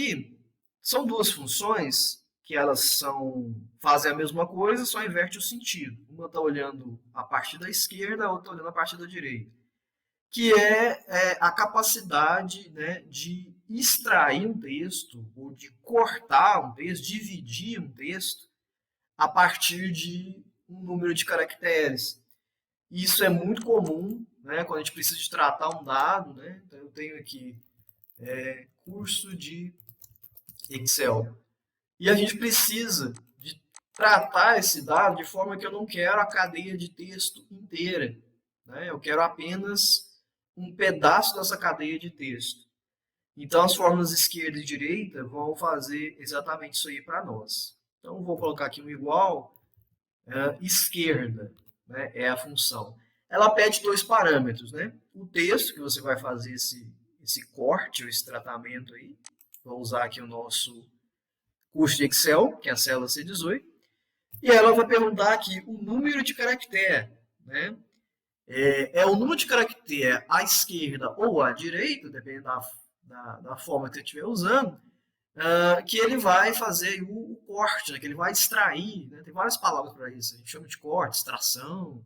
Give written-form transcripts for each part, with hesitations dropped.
aqui são duas funções que elas fazem a mesma coisa, só inverte o sentido. Uma está olhando a parte da esquerda, a outra está olhando a parte da direita. Que é a capacidade, né, de extrair um texto, ou de cortar um texto, dividir um texto, a partir de um número de caracteres. Isso é muito comum, né, quando a gente precisa de tratar um dado. Né? Então, eu tenho aqui curso de Excel. E a gente precisa de tratar esse dado de forma que eu não quero a cadeia de texto inteira. Né? Eu quero apenas um pedaço dessa cadeia de texto. Então, as fórmulas esquerda e direita vão fazer exatamente isso aí para nós. Então, vou colocar aqui um igual. Esquerda, né, é a função. Ela pede dois parâmetros. Né? O texto, que você vai fazer esse corte, ou esse tratamento aí. Vou usar aqui o nosso curso de Excel, que é a célula C18. E ela vai perguntar aqui o número de caractere. Né? É o número de caractere à esquerda ou à direita, dependendo da forma que você estiver usando, que ele vai fazer o corte, né, que ele vai extrair. Né? Tem várias palavras para isso. A gente chama de corte, extração,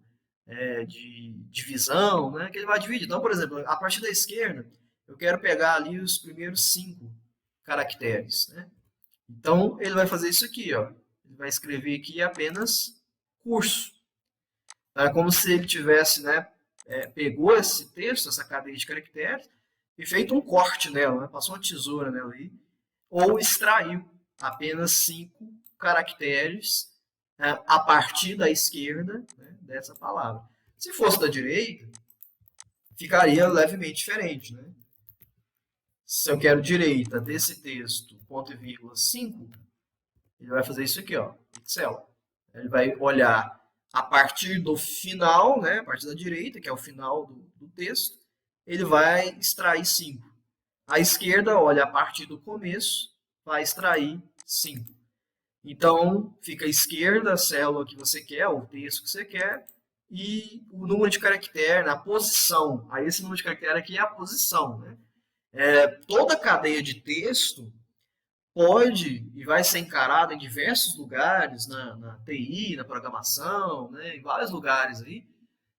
de divisão, né, que ele vai dividir. Então, por exemplo, a partir da esquerda, eu quero pegar ali os primeiros 5 caracteres. Né? Então, ele vai fazer isso aqui. Ó. Ele vai escrever aqui apenas curso. É como se ele tivesse, né, pegou esse texto, essa cadeia de caracteres, e feito um corte nela, né, passou uma tesoura nela aí, ou extraiu apenas 5 caracteres a partir da esquerda, né, dessa palavra. Se fosse da direita, ficaria levemente diferente. Né? Se eu quero direita desse texto, ponto e vírgula 5, ele vai fazer isso aqui, ó, Excel. Ele vai olhar a partir do final, né, a partir da direita, que é o final do texto, ele vai extrair 5. A esquerda olha a partir do começo, vai extrair 5. Então, fica à esquerda a célula que você quer, o texto que você quer, e o número de caractere, a posição. Aí esse número de caractere aqui é a posição. Né? Toda cadeia de texto pode e vai ser encarada em diversos lugares, na TI, na programação, né, em vários lugares aí,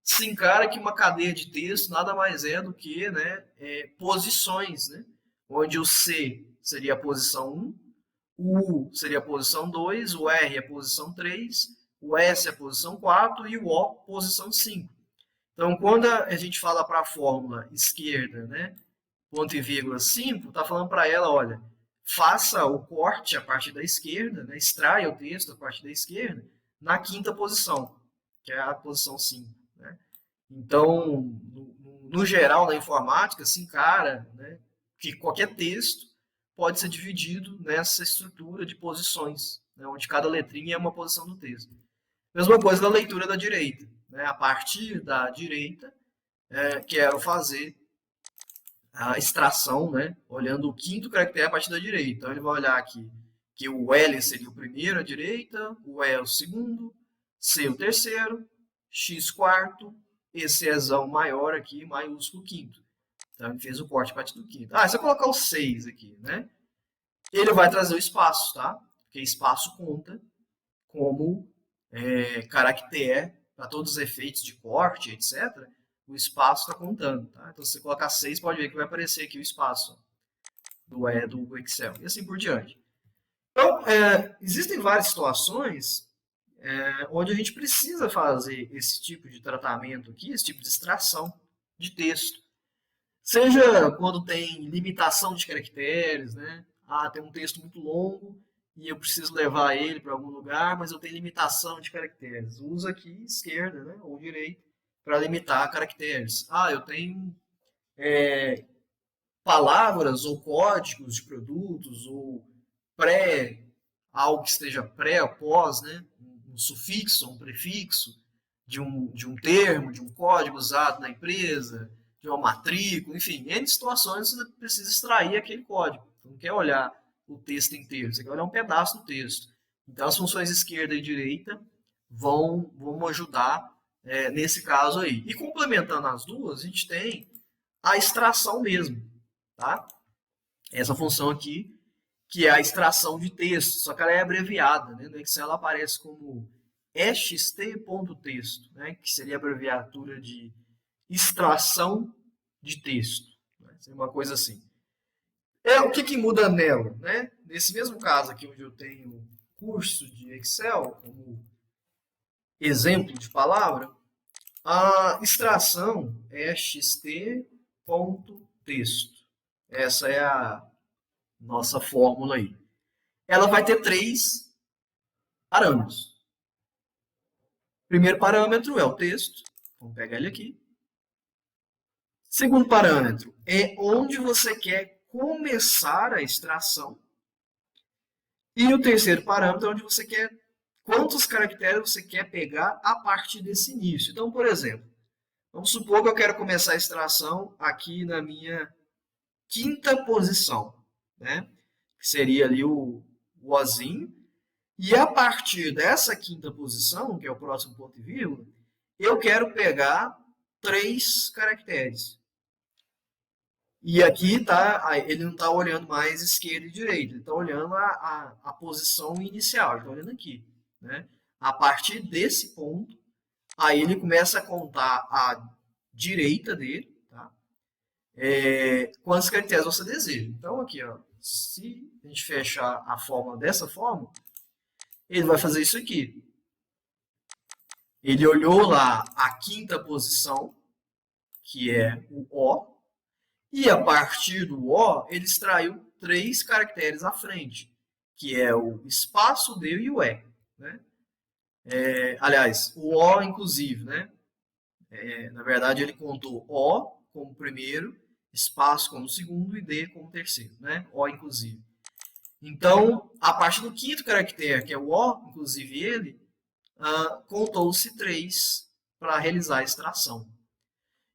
se encara que uma cadeia de texto nada mais é do que, né, posições, né, onde o C seria a posição 1, o U seria a posição 2, o R é a posição 3, o S é a posição 4 e o O posição 5. Então, quando a gente fala para a fórmula esquerda, né, ponto e vírgula 5, está falando para ela, olha, faça o corte a partir da esquerda, né, extraia o texto a partir da esquerda, na quinta posição, que é a posição 5. Né? Então, no geral, na informática, se encara, né, que qualquer texto pode ser dividido nessa estrutura de posições, né, onde cada letrinha é uma posição do texto. Mesma coisa na leitura da direita. Né? A partir da direita, quero fazer a extração, né, olhando o quinto caractere a partir da direita. Então, ele vai olhar aqui que o L seria o primeiro à direita, o E o segundo, C o terceiro, X quarto, esse Ezão maior aqui, maiúsculo quinto. Então, ele fez o corte a partir do quinto. Se eu colocar o 6 aqui, né, ele vai trazer o espaço, tá? Porque espaço conta como caractere para todos os efeitos de corte, etc., o espaço está contando. Tá? Então, se você colocar 6, pode ver que vai aparecer aqui o espaço do Excel. E assim por diante. Então, existem várias situações onde a gente precisa fazer esse tipo de tratamento aqui, esse tipo de extração de texto. Seja quando tem limitação de caracteres, né? Tem um texto muito longo e eu preciso levar ele para algum lugar, mas eu tenho limitação de caracteres. Usa aqui esquerda, né, ou direita para limitar caracteres. Eu tenho palavras ou códigos de produtos ou algo que esteja pré ou pós, né, um sufixo, um prefixo de um termo, de um código usado na empresa, de uma matrícula, enfim, em situações você precisa extrair aquele código. Você não quer olhar o texto inteiro, você quer olhar um pedaço do texto. Então, as funções esquerda e direita vão ajudar nesse caso aí. E complementando as duas, a gente tem a extração mesmo. Tá? Essa função aqui, que é a extração de texto, só que ela é abreviada, né? No Excel ela aparece como ext.texto, né? Que seria a abreviatura de extração de texto, né? Seria uma coisa assim. O que muda nela, né? Nesse mesmo caso aqui, onde eu tenho curso de Excel como exemplo de palavra, a extração é xt.texto. Essa é a nossa fórmula aí. Ela vai ter 3 parâmetros. Primeiro parâmetro é o texto. Vamos pegar ele aqui. Segundo parâmetro é onde você quer começar a extração. E o terceiro parâmetro é onde você quer, quantos caracteres você quer pegar a partir desse início. Então, por exemplo, vamos supor que eu quero começar a extração aqui na minha 5ª posição, né? Que seria ali o Ozinho. E a partir dessa 5ª posição, que é o próximo ponto e vírgula, eu quero pegar 3 caracteres. E aqui tá, ele não está olhando mais esquerda e direita, ele está olhando a posição inicial, ele está olhando aqui, né? A partir desse ponto, aí ele começa a contar a direita dele, tá? Quantos caracteres você deseja. Então aqui, ó, se a gente fechar a fórmula dessa forma, ele vai fazer isso aqui. Ele olhou lá a 5ª posição, que é o O, e a partir do O, ele extraiu 3 caracteres à frente, que é o espaço, o D e o E, né? Aliás, o O inclusive, né? Na verdade, ele contou O como primeiro, espaço como segundo e D como terceiro, né? O inclusive. Então, a partir do 5º caractere, que é o O, inclusive ele, contou-se 3 para realizar a extração.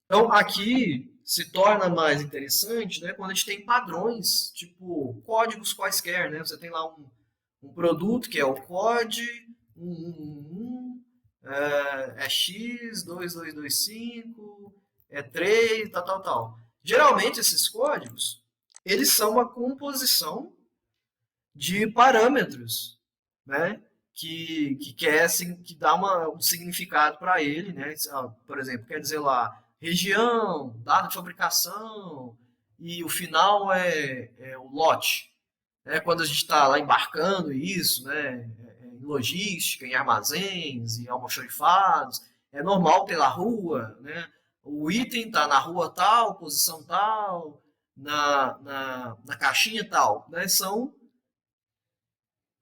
Então, aqui se torna mais interessante, né, quando a gente tem padrões, tipo códigos quaisquer, né? Você tem lá um produto que é o COD 111, é X, 2225, é 3, tal. Geralmente, esses códigos, eles são uma composição de parâmetros, né? Que dá um significado para ele, né? Por exemplo, quer dizer lá, região, data de fabricação, e o final é o lote. Né? Quando a gente está lá embarcando isso, né? Em logística, em armazéns, em almoxarifados, é normal ter lá rua, né? O item está na rua tal, posição tal, na caixinha tal. Né? São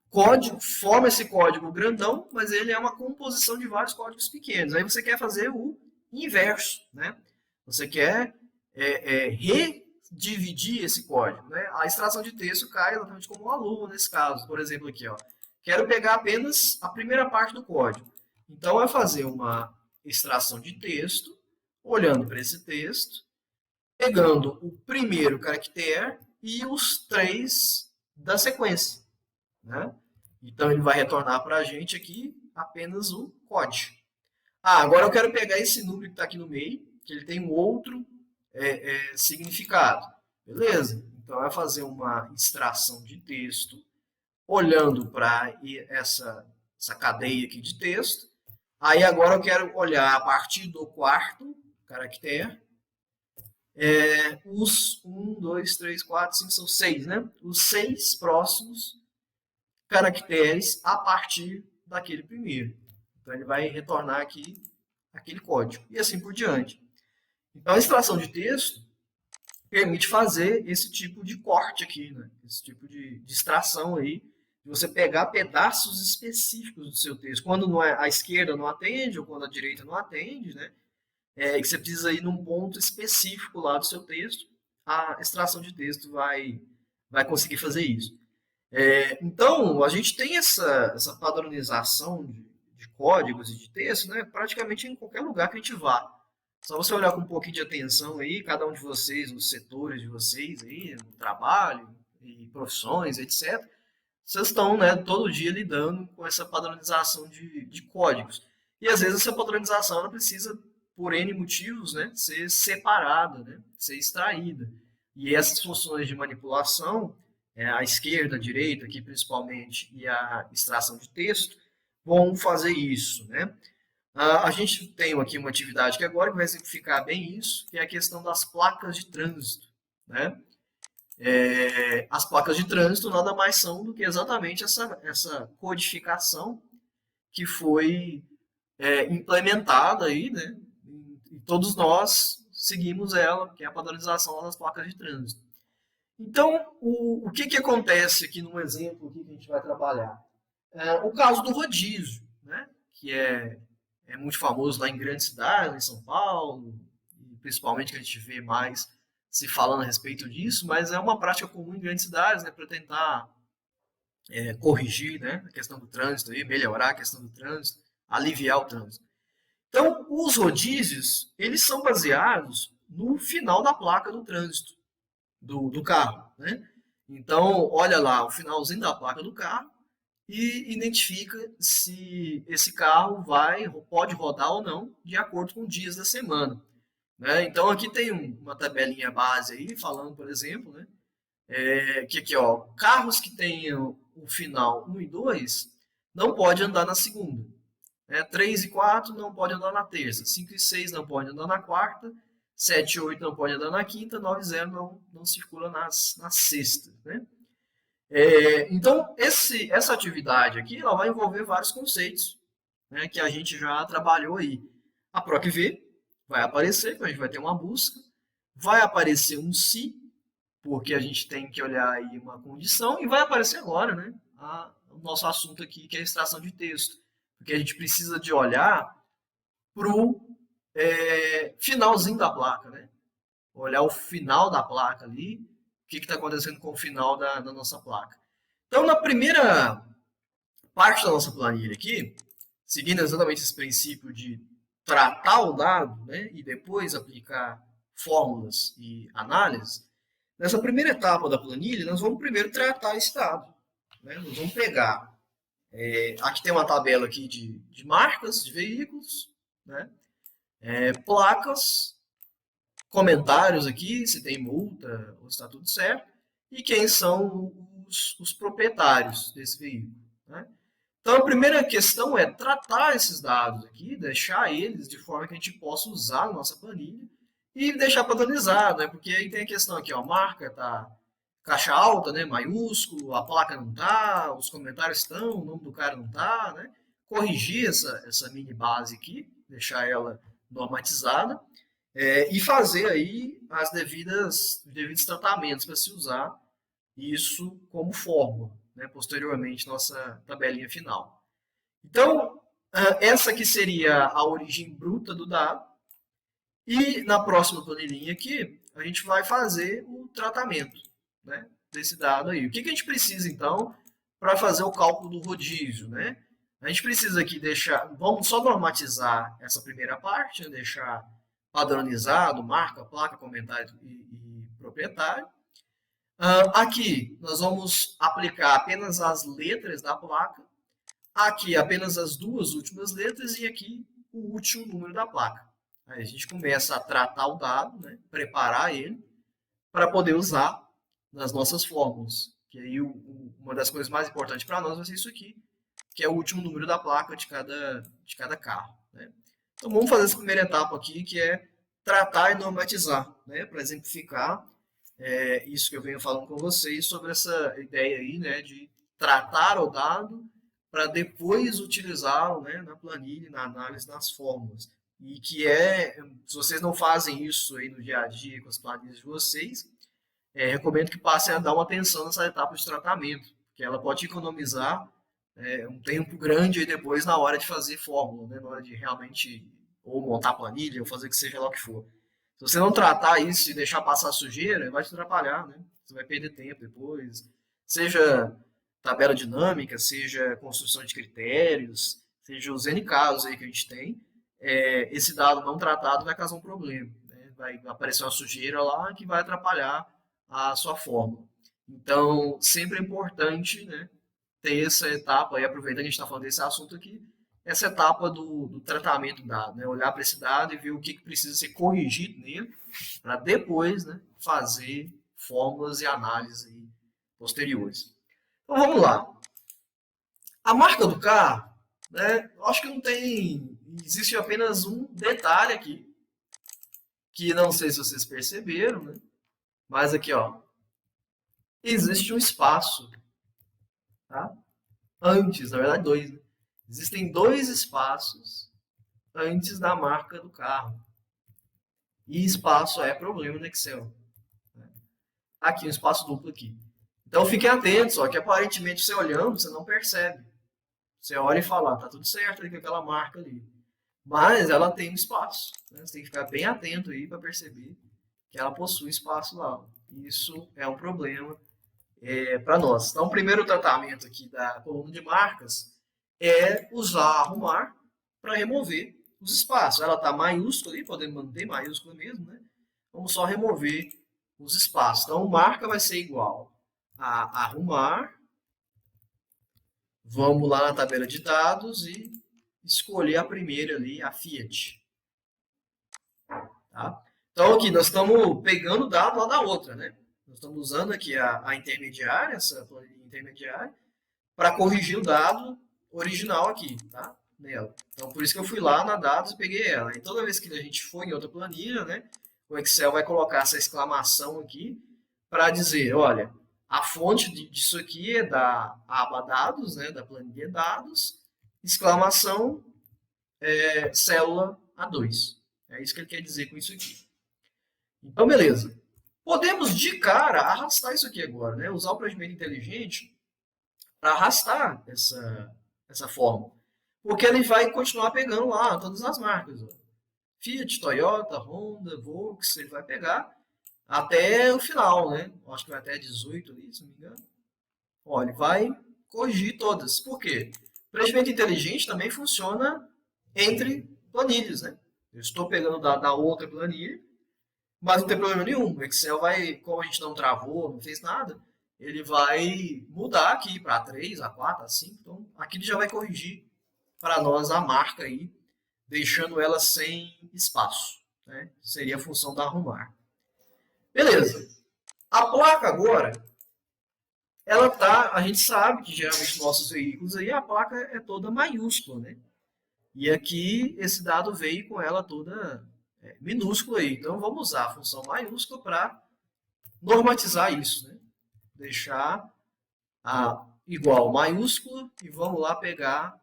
código, forma esse código grandão, mas ele é uma composição de vários códigos pequenos. Aí você quer fazer o inverso, né? Você quer redividir esse código, né? A extração de texto cai exatamente como uma luva nesse caso. Por exemplo, aqui, ó, quero pegar apenas a primeira parte do código. Então, é fazer uma extração de texto, olhando para esse texto, pegando o primeiro caractere e os 3 da sequência, né? Então, ele vai retornar para a gente aqui apenas o código. Agora eu quero pegar esse número que está aqui no meio, que ele tem um outro significado. Beleza? Então, vai fazer uma extração de texto, olhando para essa cadeia aqui de texto. Aí, agora eu quero olhar a partir do 4º caractere, os 1, 2, 3, 4, 5, são 6, né? Os 6 próximos caracteres a partir daquele primeiro. Então, ele vai retornar aqui aquele código. E assim por diante. Então, a extração de texto permite fazer esse tipo de corte aqui, né? Esse tipo de extração aí, de você pegar pedaços específicos do seu texto. Quando a esquerda não atende, ou quando a direita não atende, né? Que você precisa ir num ponto específico lá do seu texto, a extração de texto vai conseguir fazer isso. Então, a gente tem essa padronização de códigos e de texto, né, praticamente em qualquer lugar que a gente vá. Só você olhar com um pouquinho de atenção aí, cada um de vocês, nos setores de vocês aí, no trabalho, e profissões, etc. Vocês estão, né, todo dia lidando com essa padronização de códigos. E às vezes essa padronização ela precisa, por N motivos, né, ser separada, né, ser extraída. E essas funções de manipulação a esquerda, a direita, aqui principalmente, e a extração de texto, vão fazer isso, né? A gente tem aqui uma atividade que agora vai exemplificar bem isso, que é a questão das placas de trânsito, né? As placas de trânsito nada mais são do que exatamente essa codificação que foi implementada aí, né? E todos nós seguimos ela, que é a padronização das placas de trânsito. Então, o que acontece aqui no exemplo aqui que a gente vai trabalhar? O caso do rodízio, né? Que é muito famoso lá em grandes cidades, em São Paulo, e principalmente que a gente vê mais se falando a respeito disso, mas é uma prática comum em grandes cidades, né? Para tentar corrigir, né, a questão do trânsito, aí, melhorar a questão do trânsito, aliviar o trânsito. Então, os rodízios, eles são baseados no final da placa do trânsito do carro, né? Então, olha lá o finalzinho da placa do carro e identifica se esse carro pode rodar ou não, de acordo com os dias da semana, né? Então, aqui tem uma tabelinha base aí, falando, por exemplo, né, que aqui, ó, carros que tenham o final 1 e 2 não pode andar na segunda. 3 e 4 não pode andar na terça. 5 e 6 não pode andar na quarta. 7 e 8 não pode andar na quinta. 9 e 0 não circula nas sextas. Né? Então, essa atividade aqui ela vai envolver vários conceitos, né, que a gente já trabalhou aí. A PROC-V vai aparecer, a gente vai ter uma busca. Vai aparecer um se, porque a gente tem que olhar aí uma condição, e vai aparecer agora, né, o nosso assunto aqui, que é a extração de texto, porque a gente precisa de olhar para o finalzinho da placa, né, olhar o final da placa ali, o que está acontecendo com o final da nossa placa. Então, na primeira parte da nossa planilha aqui, seguindo exatamente esse princípio de tratar o dado, né, e depois aplicar fórmulas e análises, nessa primeira etapa da planilha, nós vamos primeiro tratar esse dado. Né? Nós vamos pegar. Aqui tem uma tabela aqui de marcas de veículos, né? Placas, comentários aqui, se tem multa ou se está tudo certo, e quem são os proprietários desse veículo. Né? Então, a primeira questão é tratar esses dados aqui, deixar eles de forma que a gente possa usar na nossa planilha e deixar padronizado, né? Porque aí tem a questão aqui, ó, a marca tá caixa alta, né, maiúsculo, a placa não tá, os comentários estão, o nome do cara não tá, né? Corrigir essa mini base aqui, deixar ela normatizada e fazer aí os devidos tratamentos para se usar isso como fórmula, né, posteriormente nossa tabelinha final. Então, essa aqui seria a origem bruta do dado. E na próxima planilhinha aqui, a gente vai fazer o tratamento, né, desse dado aí. O que a gente precisa, então, para fazer o cálculo do rodízio? Né? A gente precisa aqui vamos só normatizar essa primeira parte, né, deixar padronizado, marca, placa, comentário e proprietário. Aqui nós vamos aplicar apenas as letras da placa, aqui apenas as duas últimas letras e aqui o último número da placa. Aí a gente começa a tratar o dado, né, preparar ele para poder usar nas nossas fórmulas. Que aí uma das coisas mais importantes para nós vai ser isso aqui, que é o último número da placa de cada carro. Né? Então vamos fazer essa primeira etapa aqui, que é tratar e normatizar, né, para exemplificar isso que eu venho falando com vocês sobre essa ideia aí, né, de tratar o dado para depois utilizá-lo, né, na planilha, na análise, nas fórmulas. E que se vocês não fazem isso aí no dia a dia com as planilhas de vocês, recomendo que passem a dar uma atenção nessa etapa de tratamento, porque ela pode economizar um tempo grande aí depois na hora de fazer fórmula, né, na hora de realmente ou montar planilha ou fazer que seja lá o que for. Se você não tratar isso e deixar passar sujeira, vai te atrapalhar, né? Você vai perder tempo depois. Seja tabela dinâmica, seja construção de critérios, seja os N casos aí que a gente tem, esse dado não tratado vai causar um problema. Né? Vai aparecer uma sujeira lá que vai atrapalhar a sua fórmula. Então, sempre é importante, né, ter essa etapa, e aproveitando que a gente está falando desse assunto aqui, essa etapa do tratamento do dado, né? Olhar para esse dado e ver o que precisa ser corrigido nele, para depois, né, fazer fórmulas e análises aí posteriores. Então vamos lá. A marca do carro, né? Eu acho que não tem. Existe apenas um detalhe aqui, que não sei se vocês perceberam, né? Mas aqui, ó, existe um espaço, tá? Antes, na verdade, dois, né? Existem dois espaços antes da marca do carro. E espaço é problema no Excel. Né? Aqui, um espaço duplo aqui. Então fiquem atentos, ó, que aparentemente você olhando, você não percebe. Você olha e fala, tá tudo certo ali com aquela marca ali. Mas ela tem um espaço. Né? Você tem que ficar bem atento aí para perceber que ela possui espaço lá. Isso é um problema para nós. Então, o primeiro tratamento aqui da coluna de marcas é usar arrumar para remover os espaços. Ela está maiúscula ali, podemos manter maiúscula mesmo, né? Vamos só remover os espaços. Então, marca vai ser igual a arrumar. Vamos lá na tabela de dados e escolher a primeira ali, a Fiat. Tá? Então, aqui nós estamos pegando o dado lá da outra, né? Nós estamos usando aqui a intermediária, essa planilha intermediária, para corrigir o dado original aqui, tá? Nela. Então, por isso que eu fui lá na dados e peguei ela. E toda vez que a gente for em outra planilha, né, o Excel vai colocar essa exclamação aqui para dizer, olha, a fonte disso aqui é da aba dados, né, da planilha dados, exclamação, célula A2. É isso que ele quer dizer com isso aqui. Então, beleza. Podemos, de cara, arrastar isso aqui agora, né? Usar o procedimento inteligente para arrastar essa forma. Porque ele vai continuar pegando lá todas as marcas. Ó. Fiat, Toyota, Honda, Volkswagen, ele vai pegar até o final, né? Acho que vai até 18 ali, se não me engano. Ó, ele vai corrigir todas. Por quê? O procedimento inteligente também funciona entre planilhas, né? Eu estou pegando da outra planilha, mas não tem problema nenhum. O Excel vai, como a gente não travou, não fez nada, ele vai mudar aqui para A3, A4, A5. Então, aqui ele já vai corrigir para nós a marca aí, deixando ela sem espaço. Né? Seria a função da arrumar. Beleza. A placa agora, ela tá, a gente sabe que geralmente nossos veículos aí a placa é toda maiúscula, né? E aqui esse dado veio com ela toda minúscula aí. Então vamos usar a função maiúscula para normatizar isso, né? Deixar a igual maiúscula e vamos lá pegar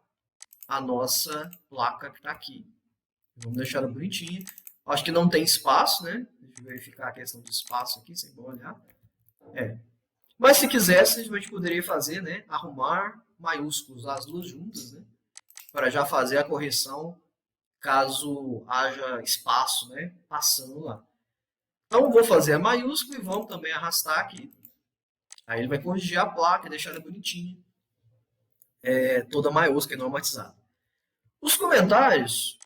a nossa placa que está aqui. Vamos deixar ela bonitinha. Acho que não tem espaço, né? Deixa eu verificar a questão do espaço aqui, sem olhar. Mas se quisesse, a gente poderia fazer, né? Arrumar maiúsculos, as duas juntas, né? Para já fazer a correção caso haja espaço, né? Passando lá. Então, vou fazer a maiúscula e vamos também arrastar aqui. Aí ele vai corrigir a placa e deixar ela bonitinha. Toda maiúscula e normatizada. Os comentários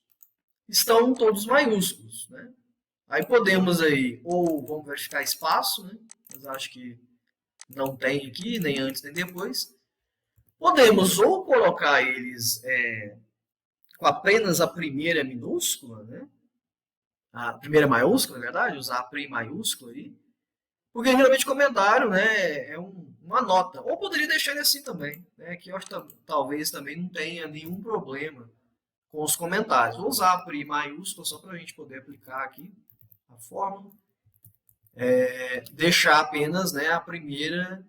estão todos maiúsculos, né? Aí podemos aí, ou vamos verificar espaço, né? Mas acho que não tem aqui, nem antes nem depois. Podemos ou colocar eles com apenas a primeira minúscula, né? A primeira maiúscula, na verdade, usar a pri maiúscula aí. Porque geralmente comentário, né, é uma nota. Ou poderia deixar ele assim também, né? Que eu acho que talvez também não tenha nenhum problema com os comentários. Vou usar a pri maiúscula só para a gente poder aplicar aqui a fórmula. Deixar apenas, né, a primeira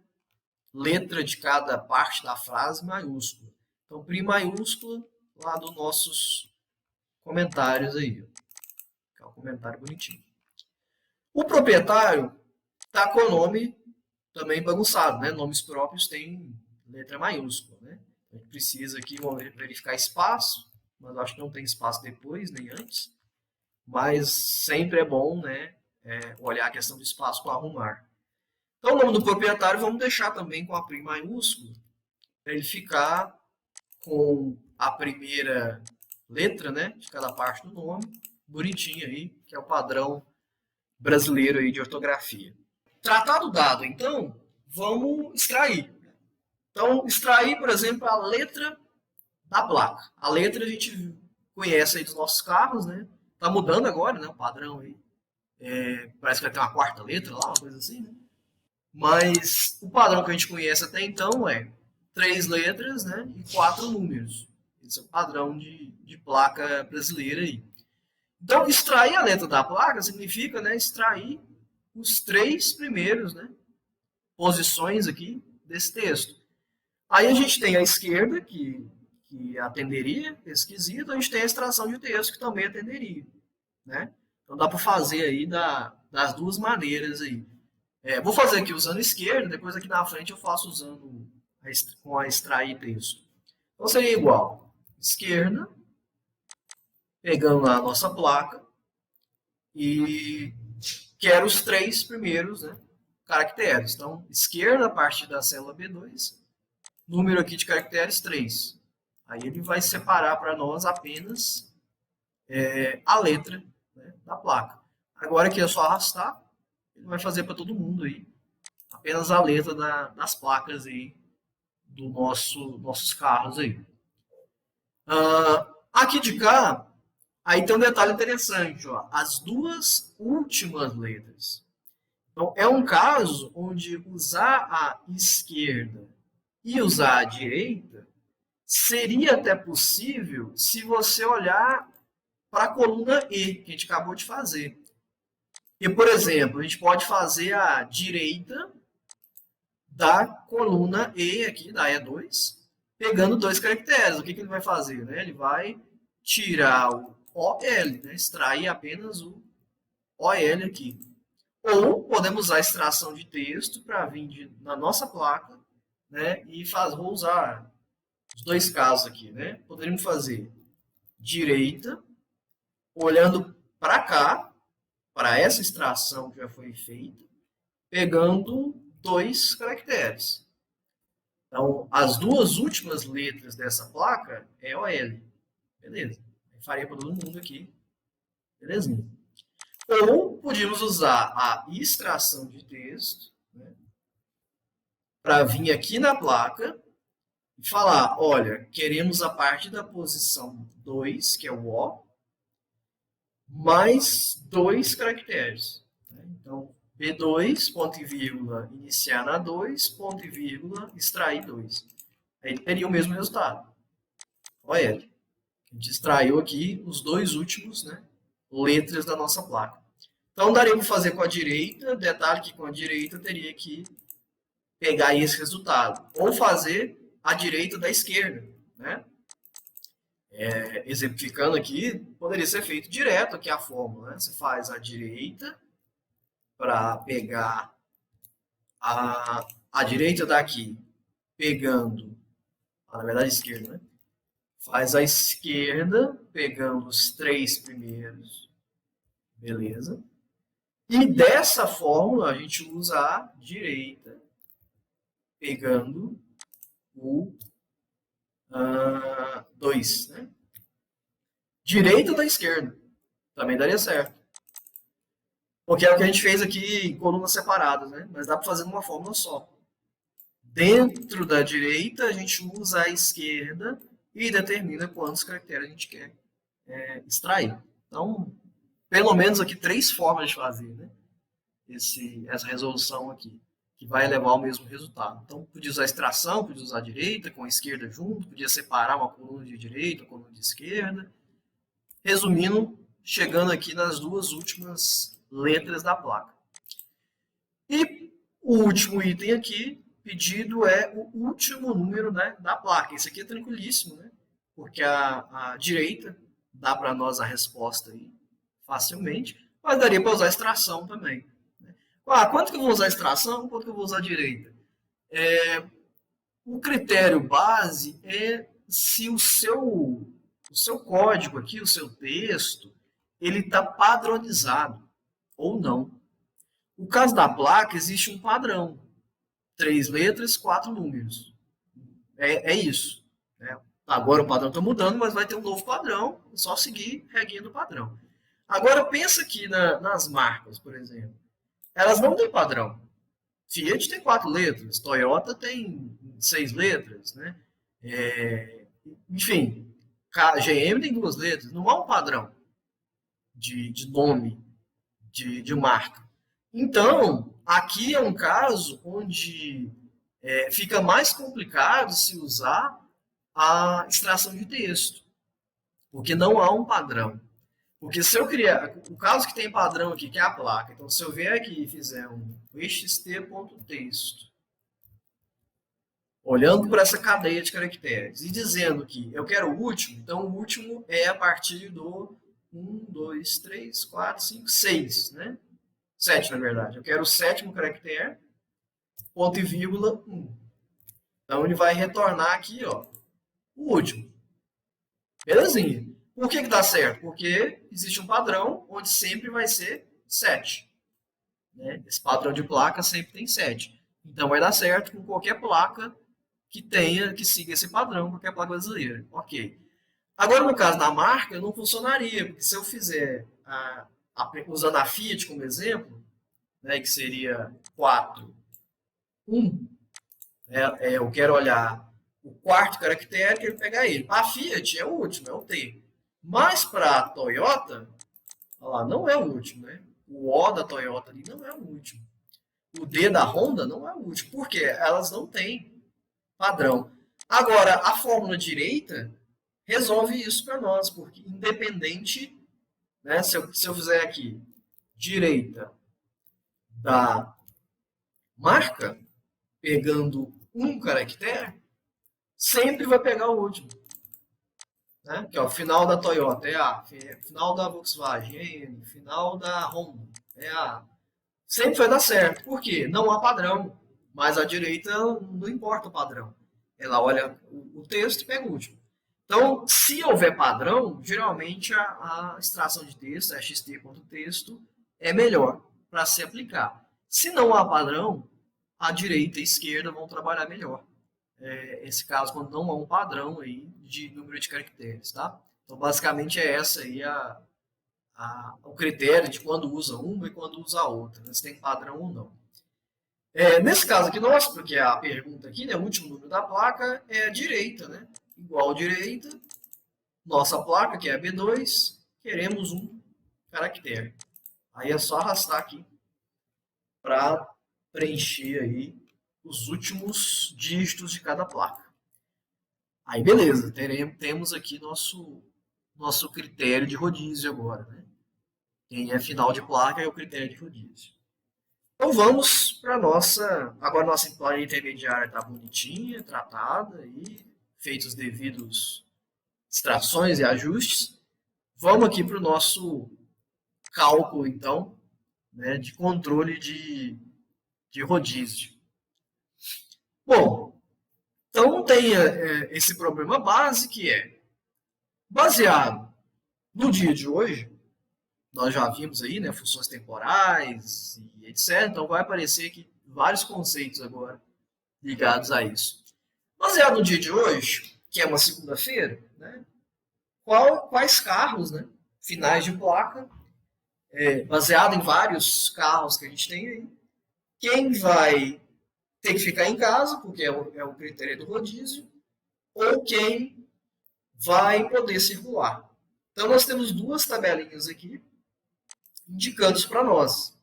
letra de cada parte da frase maiúscula. Então, pri maiúscula lá dos nossos comentários aí. Que é um comentário bonitinho. O proprietário está com o nome também bagunçado, né? Nomes próprios têm letra maiúscula, né? A gente precisa aqui verificar espaço, mas eu acho que não tem espaço depois, nem antes. Mas sempre é bom, né? Olhar a questão do espaço para arrumar. Então, o nome do proprietário vamos deixar também com a pri maiúscula, para ele ficar com a primeira letra, né? De cada parte do nome, bonitinho aí, que é o padrão brasileiro aí de ortografia. Tratado dado, então, vamos extrair. Então, extrair, por exemplo, a letra da placa. A letra a gente conhece aí dos nossos carros, né? Tá mudando agora, né? O padrão aí. Parece que vai ter uma quarta letra lá, uma coisa assim, né? Mas o padrão que a gente conhece até então é 3 letras, né, e 4 números. Esse é o padrão de placa brasileira aí. Então, extrair a letra da placa significa, né, extrair os 3 primeiros, né, posições aqui desse texto. Aí a gente tem a esquerda, que atenderia esse quesito, a gente tem a extração de texto, que também atenderia. Né? Então dá para fazer aí das duas maneiras aí. Vou fazer aqui usando esquerda, depois aqui na frente eu faço usando com a extrair texto. Então seria igual, esquerda, pegando a nossa placa, e quero os 3 primeiros, né, caracteres. Então, esquerda a partir da célula B2, número aqui de caracteres 3. Aí ele vai separar para nós apenas a letra, né, da placa. Agora aqui é só arrastar, ele vai fazer para todo mundo aí apenas a letra das placas aí do nossos carros aí. Aqui de cá, aí tem um detalhe interessante, ó, as duas últimas letras. Então, é um caso onde usar a esquerda e usar a direita seria até possível se você olhar para a coluna E, que a gente acabou de fazer. E, por exemplo, a gente pode fazer a direita da coluna E aqui, da E2, pegando 2 caracteres. O que ele vai fazer? Né? Ele vai tirar o OL, né? Extrair apenas o OL aqui. Ou podemos usar a extração de texto para vir na nossa placa, né? E vou usar os 2 casos aqui. Né? Poderíamos fazer direita, olhando para cá, para essa extração que já foi feita, pegando 2 caracteres. Então, as duas últimas letras dessa placa é OL. Beleza. Eu faria para todo mundo aqui. Belezinha. Ou podíamos usar a extração de texto, né, para vir aqui na placa e falar, olha, queremos a partir da posição 2, que é o O, mais 2 caracteres. Né? Então, B2, ponto e vírgula, iniciar na 2, ponto e vírgula, extrair 2. Aí teria o mesmo resultado. Olha, a gente extraiu aqui os 2 últimos, né, letras da nossa placa. Então, daria para fazer com a direita, detalhe que com a direita teria que pegar esse resultado. Ou fazer a direita da esquerda, né? Exemplificando aqui, poderia ser feito direto aqui a fórmula. Né? Você faz a direita para pegar a direita daqui, pegando, na verdade, a esquerda, né? Faz a esquerda, pegando os 3 primeiros, beleza? E dessa fórmula, a gente usa a direita, pegando o 2, né? Direita da esquerda, também daria certo. Porque é o que a gente fez aqui em colunas separadas, né? Mas dá para fazer numa fórmula só. Dentro da direita, a gente usa a esquerda e determina quantos caracteres a gente quer extrair. Então, pelo menos aqui 3 formas de fazer, né? Essa resolução aqui, que vai levar ao mesmo resultado. Então, podia usar a extração, podia usar a direita com a esquerda junto, podia separar uma coluna de direita, uma coluna de esquerda. Resumindo, chegando aqui nas duas últimas letras da placa. E o último item aqui, pedido, é o último número, né, da placa. Esse aqui é tranquilíssimo, né? Porque a direita dá para nós a resposta aí facilmente, mas daria para usar a extração também. Quanto que eu vou usar a extração? Quanto que eu vou usar a direita? O critério base é se o seu código aqui, o seu texto, ele está padronizado ou não. No caso da placa, existe um padrão. 3 letras, 4 números. É isso. Né? Agora o padrão está mudando, mas vai ter um novo padrão, é só seguir reguindo o padrão. Agora pensa aqui nas marcas, por exemplo. Elas não têm padrão. Fiat tem 4 letras, Toyota tem 6 letras, né? Enfim, GM tem 2 letras. Não há um padrão de nome de marca. Então, aqui é um caso onde fica mais complicado se usar a extração de texto, porque não há um padrão. Porque se eu criar, o caso que tem padrão aqui, que é a placa, então se eu vier aqui e fizer um ext.texto, olhando para essa cadeia de caracteres e dizendo que eu quero o último, então o último é a partir do 1, 2, 3, 4, 5, 6, né? 7, na verdade. Eu quero o sétimo caractere, ponto e vírgula 1. Então ele vai retornar aqui, ó, o último. Belezinha. Por que dá certo? Porque existe um padrão onde sempre vai ser 7. Né? Esse padrão de placa sempre tem 7. Então vai dar certo com qualquer placa que siga esse padrão, qualquer placa brasileira. Ok. Agora, no caso da marca, não funcionaria, porque se eu fizer, usando a Fiat como exemplo, né, que seria 4, 1, eu quero olhar o quarto caractere, quero pegar ele. Para a Fiat é o último, é o T. Mas para a Toyota, olha lá, não é o último, né? O O da Toyota ali não é o último. O D da Honda não é o último. Por quê? Elas não têm padrão. Agora, a fórmula direita resolve isso para nós, porque independente, né, se eu fizer aqui direita da marca, pegando um caractere, sempre vai pegar o último. Né? Que é o final da Toyota, é A. Final da Volkswagen, é N. Final da Honda, é A. Sempre vai dar certo. Por quê? Não há padrão. Mas a direita não importa o padrão. Ela olha o texto e pega o último. Então, se houver padrão, geralmente a extração de texto, a xt.texto, é melhor para se aplicar. Se não há padrão, a direita e a esquerda vão trabalhar melhor. Esse caso, quando não há um padrão aí de número de caracteres, tá? Então, basicamente é essa aí o critério de quando usa uma e quando usa a outra, né? Se tem padrão ou não. Nesse caso aqui nosso, porque a pergunta aqui, né, o último número da placa é a direita, né? Igual direita, nossa placa, que é a B2, queremos um caractere. Aí é só arrastar aqui para preencher aí os últimos dígitos de cada placa. Aí beleza, temos aqui nosso critério de rodízio agora, né? Quem é final de placa é o critério de rodízio. Então vamos para nossa. Agora nossa planilha intermediária está bonitinha, tratada e feitos os devidos extrações e ajustes. Vamos aqui para o nosso cálculo, então, né, de controle de rodízio. Bom, então tem esse problema base que é baseado no dia de hoje. Nós já vimos aí, né, funções temporais e etc. Então vai aparecer aqui vários conceitos agora ligados a isso. Baseado no dia de hoje, que é uma segunda-feira, né, quais carros, né, finais de placa, baseado em vários carros que a gente tem aí, quem vai ter que ficar em casa, porque é o critério do rodízio, ou quem vai poder circular. Então nós temos duas tabelinhas aqui indicando isso para nós.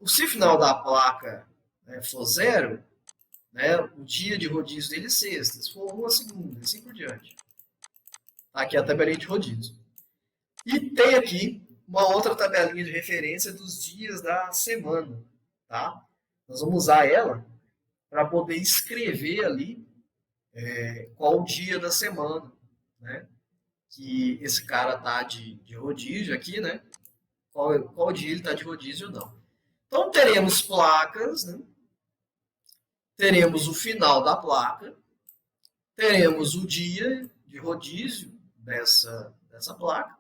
Se o final da placa, né, for zero, né, o dia de rodízio dele é sexta, se for uma segunda, assim por diante. Aqui é a tabelinha de rodízio. E tem aqui uma outra tabelinha de referência dos dias da semana. Tá? Nós vamos usar ela para poder escrever ali qual o dia da semana, né? Que esse cara tá de rodízio aqui, né? Qual dia ele está de rodízio ou não. Então teremos placas, né? Teremos o final da placa, teremos o dia de rodízio dessa placa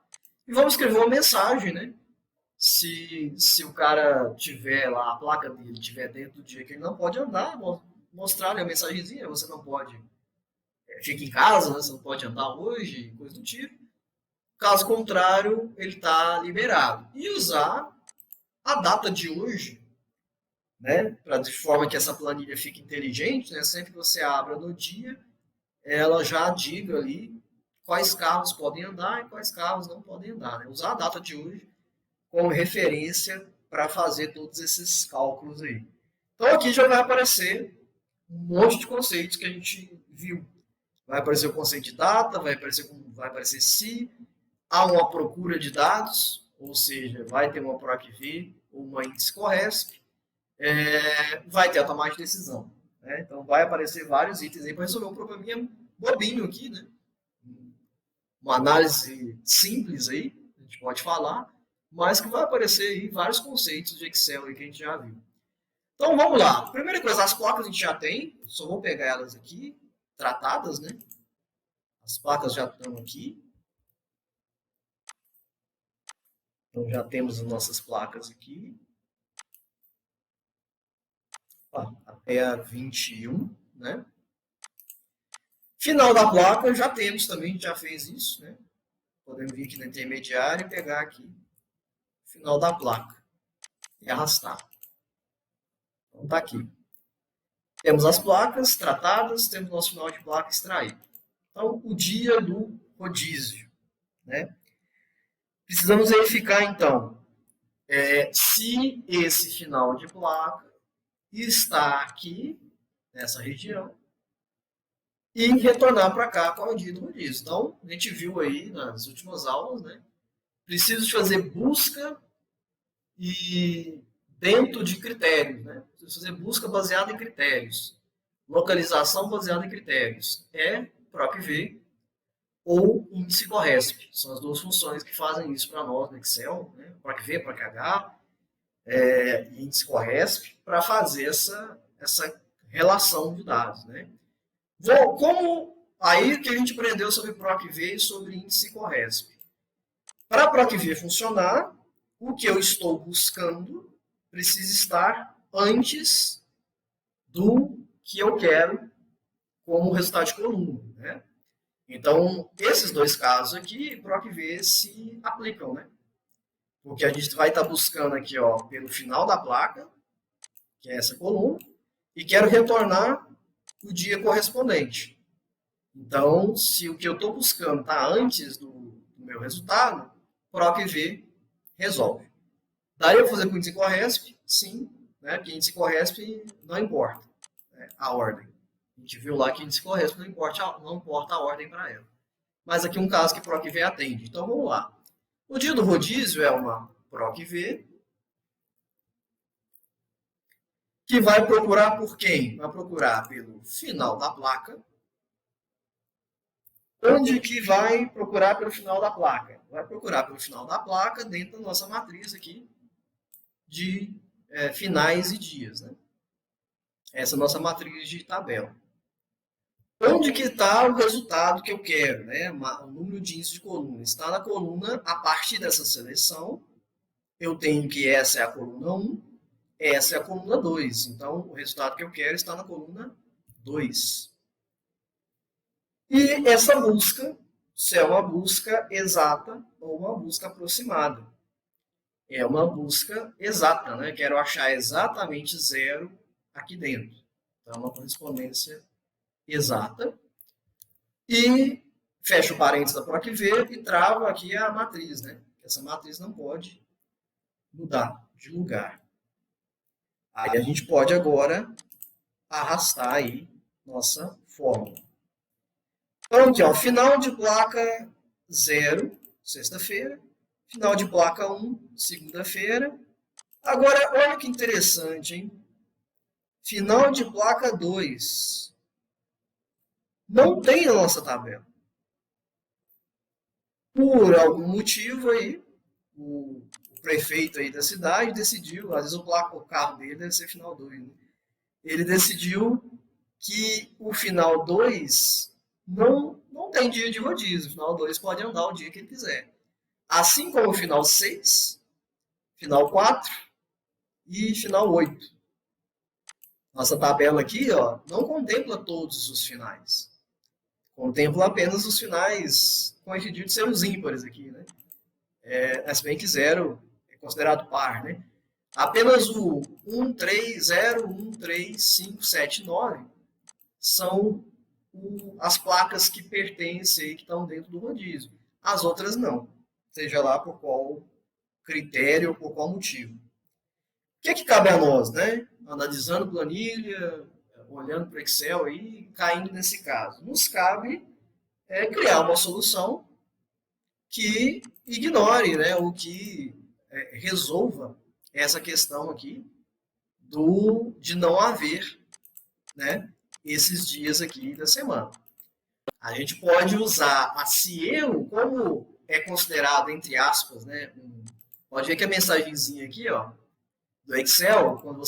e vamos escrever uma mensagem, né? Se o cara tiver lá, a placa dele tiver dentro do dia que ele não pode andar, mostrar ali a mensagenzinha, você não pode, fica em casa, né? Você não pode andar hoje, coisa do tipo. Caso contrário, ele está liberado. E usar a data de hoje, né? De forma que essa planilha fique inteligente, né? Sempre que você abra no dia, ela já diga ali quais carros podem andar e quais carros não podem andar. Né? Usar a data de hoje como referência para fazer todos esses cálculos aí. Então aqui já vai aparecer um monte de conceitos que a gente viu. Vai aparecer o conceito de data, vai aparecer se há uma procura de dados, ou seja, vai ter uma PROC-V ou uma índice CORRESP, vai ter a tomada de decisão. Né? Então vai aparecer vários itens aí para resolver um probleminha bobinho aqui, né? Uma análise simples aí, a gente pode falar, mas que vai aparecer aí vários conceitos de Excel aí que a gente já viu. Então vamos lá. Primeira coisa, as placas a gente já tem, só vou pegar elas aqui, tratadas, né? As placas já estão aqui. Então já temos as nossas placas aqui. Até a 21, né? Final da placa já temos também, a gente já fez isso, né? Podemos vir aqui no intermediário e pegar aqui final da placa e arrastar. Então tá aqui. Temos as placas tratadas, temos nosso final de placa extraído. Então, o dia do rodízio, né? Precisamos verificar, então, se esse final de placa está aqui, nessa região, e retornar para cá qual é o dia do rodízio. Então, a gente viu aí nas últimas aulas, né? Preciso de fazer busca e dentro de critérios, né? Preciso fazer busca baseada em critérios. Localização baseada em critérios. PROC-V ou índice CORRESP. São as duas funções que fazem isso para nós no Excel, né? PROC-V, PROC-H, índice CORRESP, para fazer essa relação de dados, né? Como aí que a gente aprendeu sobre PROC-V e sobre índice CORRESP. Para a PROC-V funcionar, o que eu estou buscando precisa estar antes do que eu quero como resultado de coluna, né? Então, esses dois casos aqui, PROC-V se aplicam, né? Porque a gente vai estar buscando aqui, ó, pelo final da placa, que é essa coluna, e quero retornar o dia correspondente. Então, se o que eu estou buscando está antes do meu resultado, PROC-V resolve. Daria para fazer com índice CORRESP? Sim, né? Porque índice CORRESP não importa, né? A ordem. A gente viu lá que índice CORRESP não importa a ordem para ela. Mas aqui um caso que PROC-V atende. Então vamos lá. O dia do rodízio é uma PROC-V que vai procurar por quem? Vai procurar pelo final da placa. Onde que vai procurar pelo final da placa? Vai procurar pelo final da placa dentro da nossa matriz aqui de finais e dias, né? Essa é a nossa matriz de tabela. Onde que está o resultado que eu quero, né? O número de índice de coluna. Está na coluna, a partir dessa seleção, eu tenho que essa é a coluna 1, essa é a coluna 2. Então, o resultado que eu quero está na coluna 2. E essa busca, se é uma busca exata ou uma busca aproximada. É uma busca exata, né? Quero achar exatamente zero aqui dentro. Então, uma correspondência exata. E fecho o parênteses da PROC-V e travo aqui a matriz, né? Essa matriz não pode mudar de lugar. Aí a gente pode agora arrastar aí nossa fórmula. Então, aqui, ó, final de placa 0, sexta-feira. Final de placa 1, segunda-feira. Agora, olha que interessante, hein? Final de placa 2. Não tem na nossa tabela. Por algum motivo aí, o prefeito aí da cidade decidiu, às vezes o carro dele deve ser final 2, né? Ele decidiu que o final 2 não tem dia de rodízio. O final 2 pode andar o dia que ele quiser. Assim como o final 6, final 4 e final 8. Nossa tabela aqui, ó, não contempla todos os finais. Contempla apenas os finais coincidindo de ser os ímpares aqui, né? Se bem que 0 é considerado par, né? Apenas o 1, 3, 0, 1, 3, 5, 7, 9 são as placas que pertencem, que estão dentro do rodízio. As outras não, seja lá por qual critério ou por qual motivo. O que é que cabe a nós, né? Analisando planilha, olhando para o Excel e caindo nesse caso. Nos cabe criar uma solução que ignore, né, ou que resolva essa questão aqui de não haver, né, esses dias aqui da semana. A gente pode usar a se erro como é considerado, entre aspas, né, pode ver que a mensagenzinha aqui, ó, do Excel, quando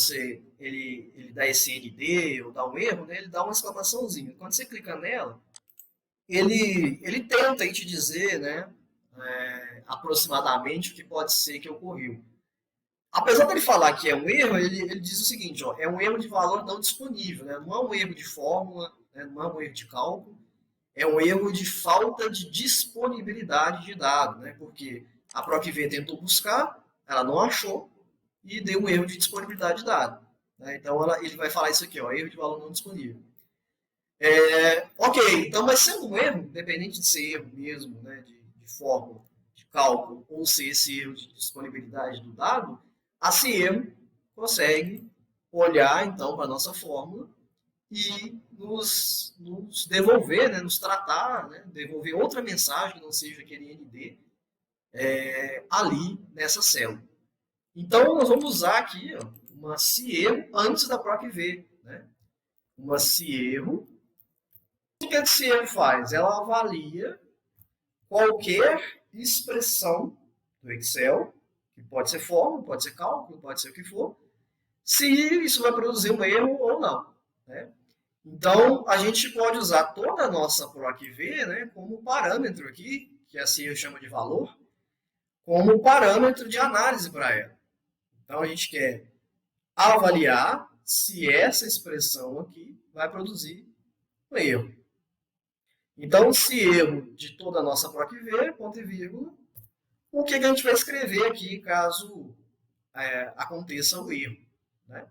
ele dá esse ND ou dá um erro, né, ele dá uma exclamaçãozinha. Quando você clica nela, ele tenta te dizer, né, aproximadamente o que pode ser que ocorreu. Apesar dele falar que é um erro, ele diz o seguinte, ó, é um erro de valor não disponível, né? Não é um erro de fórmula, né? Não é um erro de cálculo, é um erro de falta de disponibilidade de dado, né? Porque a PROC-V tentou buscar, ela não achou e deu um erro de disponibilidade de dado. Né? Então ele vai falar isso aqui, ó, erro de valor não disponível. Ok, então, mas sendo um erro, independente de ser erro mesmo, né, de fórmula, de cálculo, ou ser esse erro de disponibilidade do dado, a CIEM consegue olhar, então, para a nossa fórmula e nos devolver, né, nos tratar, né, devolver outra mensagem que não seja aquele ND ali nessa célula. Então, nós vamos usar aqui ó, uma CIEM antes da PROC-V. Né? Uma CIEM. O que a CIEM faz? Ela avalia qualquer expressão do Excel, que pode ser fórmula, pode ser cálculo, pode ser o que for, se isso vai produzir um erro ou não. Né? Então, a gente pode usar toda a nossa PROC-V, né, como parâmetro aqui, que a CIEM chama de valor, como parâmetro de análise para ela. Então, a gente quer avaliar se essa expressão aqui vai produzir um erro. Então, se erro de toda a nossa PROC-V, ponto e vírgula, o que a gente vai escrever aqui caso aconteça o erro. Né?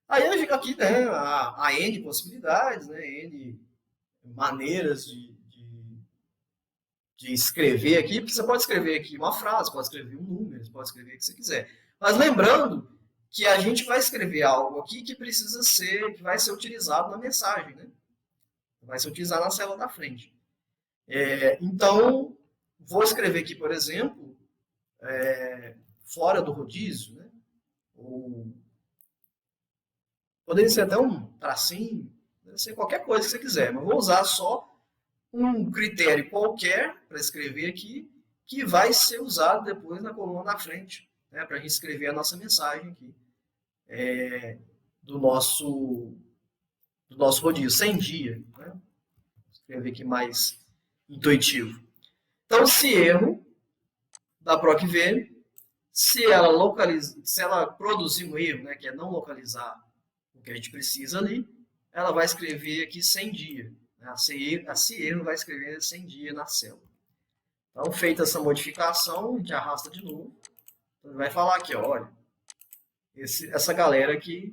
Aí aqui né, a N possibilidades, né, N maneiras de escrever aqui, porque você pode escrever aqui uma frase, pode escrever um número, você pode escrever o que você quiser. Mas lembrando que a gente vai escrever algo aqui que precisa ser, que vai ser utilizado na mensagem, né? Vai ser utilizado na célula da frente. Então, vou escrever aqui, por exemplo, fora do rodízio, né? Ou poderia ser até um tracinho, pode ser qualquer coisa que você quiser, mas vou usar só um critério qualquer para escrever aqui, que vai ser usado depois na coluna da frente, né? Para a gente escrever a nossa mensagem aqui do nosso rodízio, 100 dia. Né? Vou escrever aqui mais intuitivo. Então, se erro da PROC-V, se ela produzir um erro, né, que é não localizar o que a gente precisa ali, ela vai escrever aqui 100 dia. Né? A se erro vai escrever 100 dia na célula. Então, feita essa modificação, a gente arrasta de novo. Então, vai falar aqui, ó, olha, essa galera aqui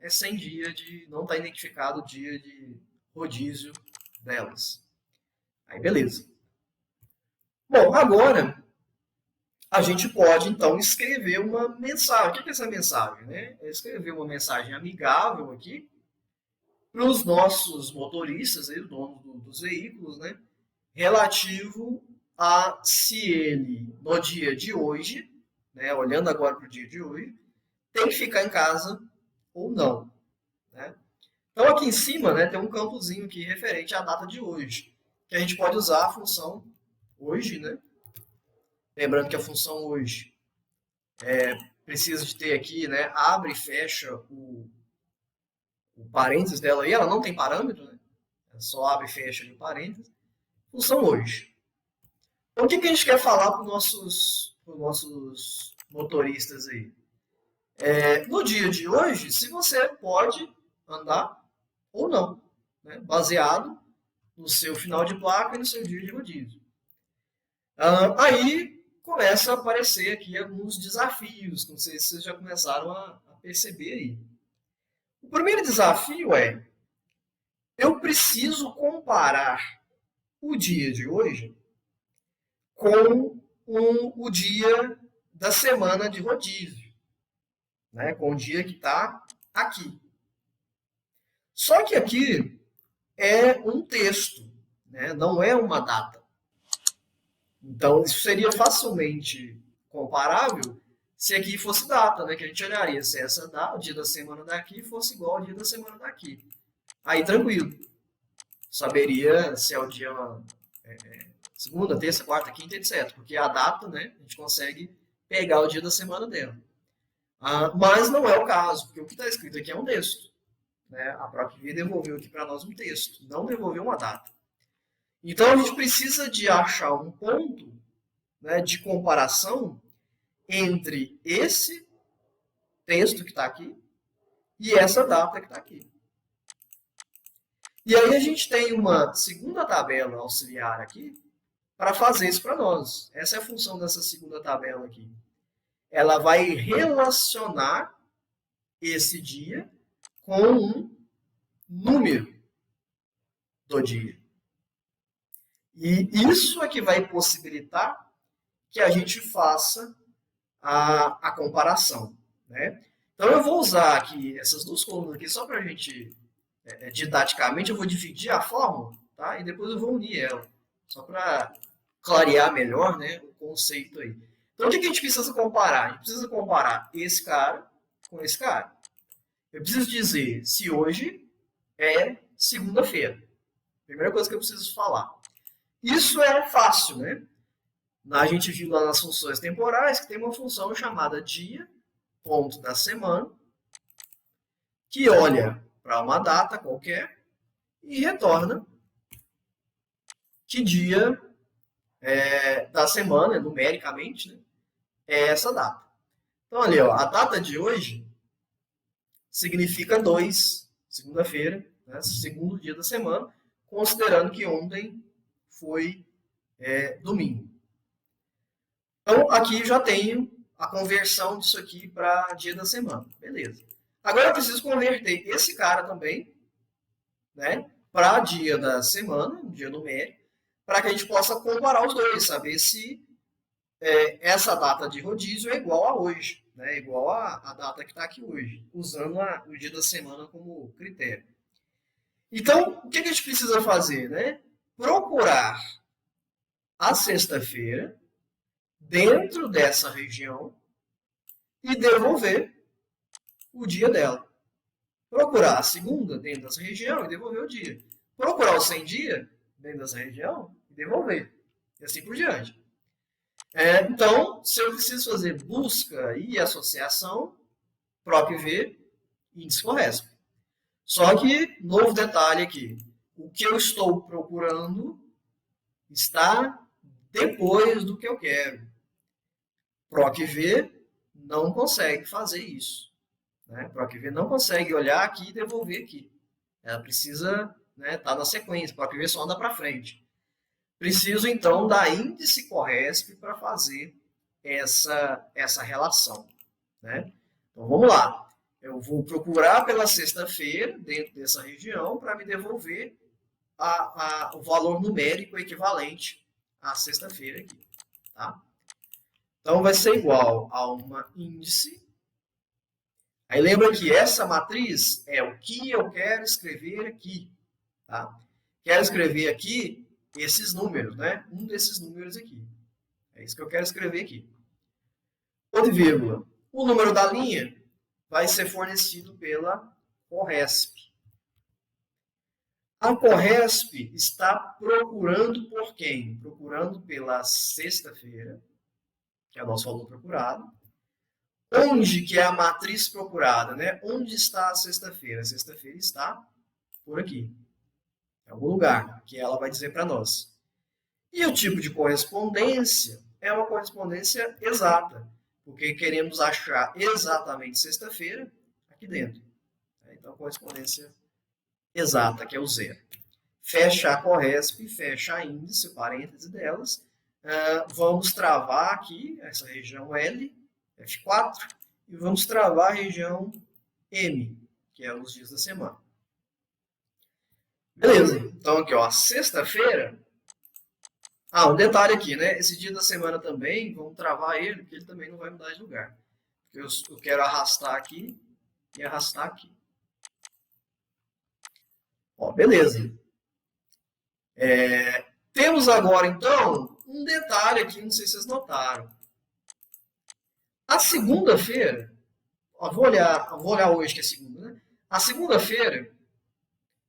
é 100 dias de não está identificado o dia de rodízio delas. Aí, beleza. Bom, agora a gente pode, então, escrever uma mensagem. O que é essa mensagem? Né? É escrever uma mensagem amigável aqui para os nossos motoristas, aí, os donos dos veículos, né? Relativo a se ele, no dia de hoje, né, olhando agora para o dia de hoje, tem que ficar em casa ou não. Né? Então, aqui em cima né, tem um campozinho aqui referente à data de hoje, que a gente pode usar a função hoje, né? Lembrando que a função hoje precisa de ter aqui, né, abre e fecha o parênteses dela aí, ela não tem parâmetro, né? É só abre e fecha o parênteses. Função hoje. Então, o que a gente quer falar para os nossos motoristas aí? No dia de hoje, se você pode andar ou não, né? Baseado no seu final de placa e no seu dia de rodízio. Aí começa a aparecer aqui alguns desafios, não sei se vocês já começaram a perceber aí. O primeiro desafio é, eu preciso comparar o dia de hoje com o dia da semana de rodízio, né, com o dia que está aqui. Só que aqui é um texto, né, não é uma data. Então, isso seria facilmente comparável se aqui fosse data, né, que a gente olharia se essa data, o dia da semana daqui fosse igual ao dia da semana daqui. Aí, tranquilo. Saberia se é o dia segunda, terça, quarta, quinta, etc. Porque a data, né, a gente consegue pegar o dia da semana dela. Mas não é o caso, porque o que está escrito aqui é um texto. Né? A própria ProQV devolveu aqui para nós um texto, não devolveu uma data. Então a gente precisa de achar um ponto, né, de comparação entre esse texto que está aqui e essa data que está aqui. E aí a gente tem uma segunda tabela auxiliar aqui para fazer isso para nós. Essa é a função dessa segunda tabela aqui. Ela vai relacionar esse dia com um número do dia. E isso é que vai possibilitar que a gente faça a comparação. Né? Então eu vou usar aqui essas duas colunas aqui só para a gente, didaticamente, eu vou dividir a fórmula, tá? E depois eu vou unir ela, só para clarear melhor, né, o conceito aí. Então o que a gente precisa comparar? A gente precisa comparar esse cara com esse cara. Eu preciso dizer se hoje é segunda-feira. Primeira coisa que eu preciso falar. Isso é fácil, né? A gente viu lá nas funções temporais que tem uma função chamada dia, ponto da semana, que olha para uma data qualquer e retorna que dia da semana, numericamente, né, é essa data. Então, ali, ó, a data de hoje significa 2, segunda-feira, né, segundo dia da semana, considerando que ontem foi domingo. Então, aqui já tenho a conversão disso aqui para dia da semana. Beleza. Agora eu preciso converter esse cara também, né, para dia da semana, dia numérico, para que a gente possa comparar os dois, saber se essa data de rodízio é igual a hoje, né, igual a data que está aqui hoje, usando o dia da semana como critério. Então, o que a gente precisa fazer? Né? Procurar a sexta-feira dentro dessa região e devolver o dia dela. Procurar a segunda dentro dessa região e devolver o dia. Procurar o 100 dia dentro dessa região e devolver. E assim por diante. Então, se eu preciso fazer busca e associação, PROC-V, índice CORRESP. Só que, novo detalhe aqui, o que eu estou procurando está depois do que eu quero. PROC-V não consegue fazer isso. Né? PROC-V não consegue olhar aqui e devolver aqui. Ela precisa estar na sequência. PROC-V só anda para frente. Preciso, então, da índice CORRESP para fazer essa relação. Né? Então, vamos lá. Eu vou procurar pela sexta-feira, dentro dessa região, para me devolver o valor numérico equivalente à sexta-feira aqui. Tá? Então, vai ser igual a uma índice. Aí lembra que essa matriz é o que eu quero escrever aqui. Tá? Quero escrever aqui esses números, né? Um desses números aqui. É isso que eu quero escrever aqui. Ponto e vírgula. O número da linha vai ser fornecido pela CORRESP. A CORRESP está procurando por quem? Procurando pela sexta-feira, que é o nosso valor procurado. Onde que é a matriz procurada, né? Onde está a sexta-feira? A sexta-feira está por aqui. Em algum lugar, que ela vai dizer para nós. E o tipo de correspondência é uma correspondência exata, porque queremos achar exatamente sexta-feira aqui dentro. Então, correspondência exata, que é o zero. Fecha a CORRESP, fecha a índice, o parêntese delas. Vamos travar aqui essa região L, F4, e vamos travar a região M, que é os dias da semana. Beleza. Então, aqui, ó, sexta-feira Ah, um detalhe aqui, né? Esse dia da semana também, vamos travar ele, porque ele também não vai mudar de lugar. Eu quero arrastar aqui e arrastar aqui. Ó, beleza. Temos agora, então, um detalhe aqui, não sei se vocês notaram. A segunda-feira, vou olhar hoje que é segunda, né? A segunda-feira,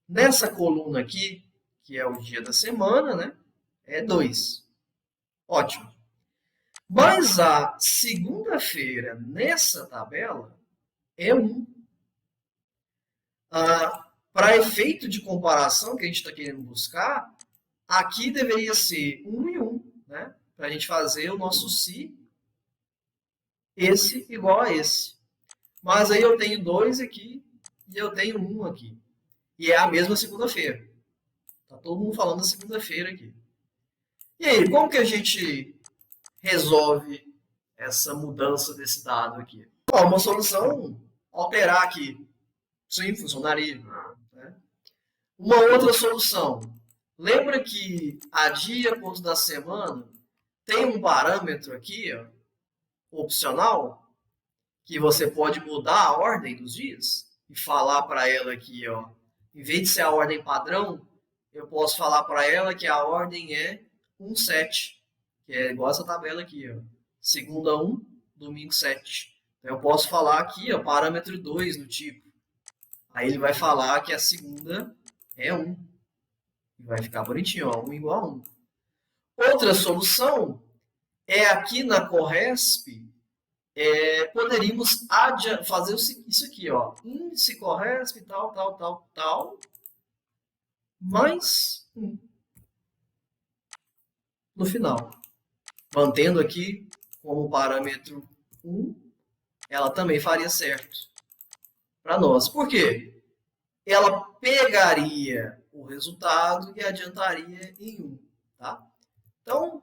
nessa coluna aqui, que é o dia da semana, né? É 2. Ótimo. Mas a segunda-feira, nessa tabela, é 1. Para efeito de comparação que a gente está querendo buscar, aqui deveria ser 1 e 1, né? Para a gente fazer o nosso se esse igual a esse. Mas aí eu tenho 2 aqui e eu tenho 1 aqui. E é a mesma segunda-feira. Tá todo mundo falando da segunda-feira aqui. E aí, como que a gente resolve essa mudança desse dado aqui? Bom, uma solução, alterar aqui. Sim, funcionaria. Né? Uma outra solução. Lembra que a dia ponto da semana tem um parâmetro aqui, ó, opcional, que você pode mudar a ordem dos dias e falar para ela aqui, ó, em vez de ser a ordem padrão, eu posso falar para ela que a ordem é 1,7, que é igual essa tabela aqui, ó. Segunda 1, domingo 7. Então eu posso falar aqui, ó, parâmetro 2 no tipo. Aí ele vai falar que a segunda é 1. E vai ficar bonitinho, ó, 1 igual a 1. Outra solução é aqui na Corresp, poderíamos fazer isso aqui, ó, índice Corresp, tal, tal, tal, tal, mais 1 no final. Mantendo aqui como parâmetro 1, ela também faria certo para nós. Por quê? Ela pegaria o resultado e adiantaria em 1. Tá? Então,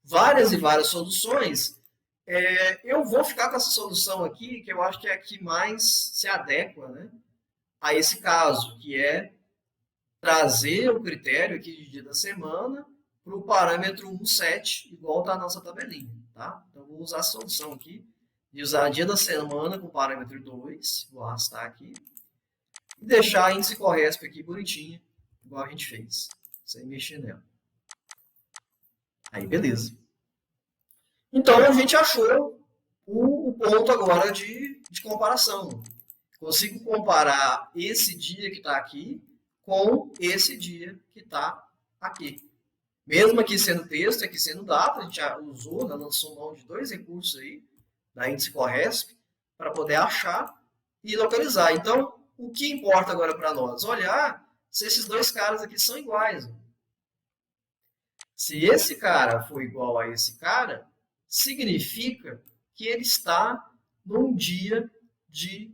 várias e várias soluções. Eu vou ficar com essa solução aqui, que eu acho que é a que mais se adequa, né, a esse caso, que é trazer o critério aqui de dia da semana para o parâmetro 1,7, igual está a nossa tabelinha. Tá? Então, vou usar a solução aqui de usar dia da semana com parâmetro 2, vou arrastar aqui, e deixar a índice Corresp aqui bonitinha, igual a gente fez, sem mexer nela. Aí, beleza. Então, a gente achou o ponto agora de comparação. Consigo comparar esse dia que está aqui com esse dia que está aqui. Mesmo aqui sendo texto, aqui sendo data, a gente já usou, né, lançou mão de 2 recursos aí, da índice Corresp, para poder achar e localizar. Então, o que importa agora para nós? Olhar se esses dois caras aqui são iguais. Se esse cara for igual a esse cara, significa que ele está num dia de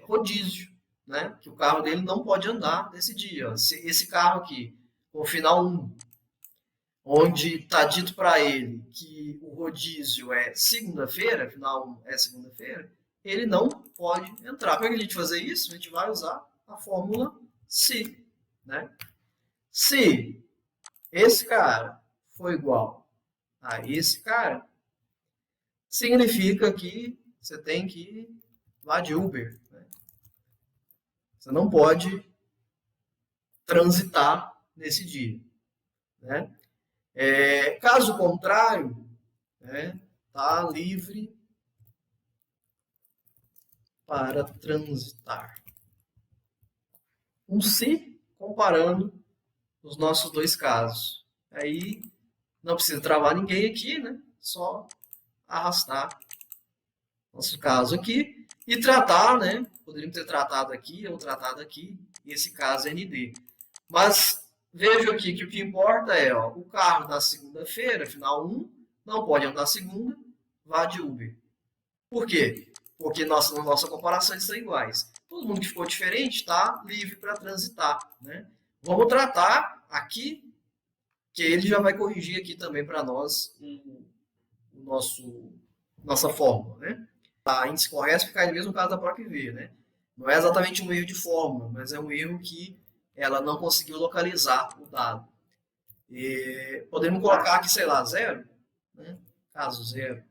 rodízio, né? Que o carro dele não pode andar nesse dia. Esse carro aqui, com o final 1, onde está dito para ele que o rodízio é segunda-feira, final 1 é segunda-feira, ele não pode entrar. Como é que a gente fazer isso? A gente vai usar a fórmula se, né? Se esse cara for igual a esse cara, significa que você tem que ir lá de Uber. Né? Você não pode transitar nesse dia. Né? Caso contrário, tá livre para transitar. Um se comparando os nossos dois casos. Aí não precisa travar ninguém aqui, né? Só arrastar nosso caso aqui e tratar, né? Poderíamos ter tratado aqui ou tratado aqui, esse caso ND. Mas vejo aqui que o que importa é, ó, o carro da segunda-feira, final 1, não pode andar segunda, vá de Uber. Por quê? Porque na nossa comparação eles são iguais. Todo mundo que ficou diferente está livre para transitar. Né? Vamos tratar aqui, que ele já vai corrigir aqui também para nós nossa fórmula. Né? A índice Corresp cai no mesmo caso da própria IV. Né? Não é exatamente um erro de fórmula, mas é um erro que ela não conseguiu localizar o dado. E podemos colocar aqui, sei lá, 0, né? Caso 0.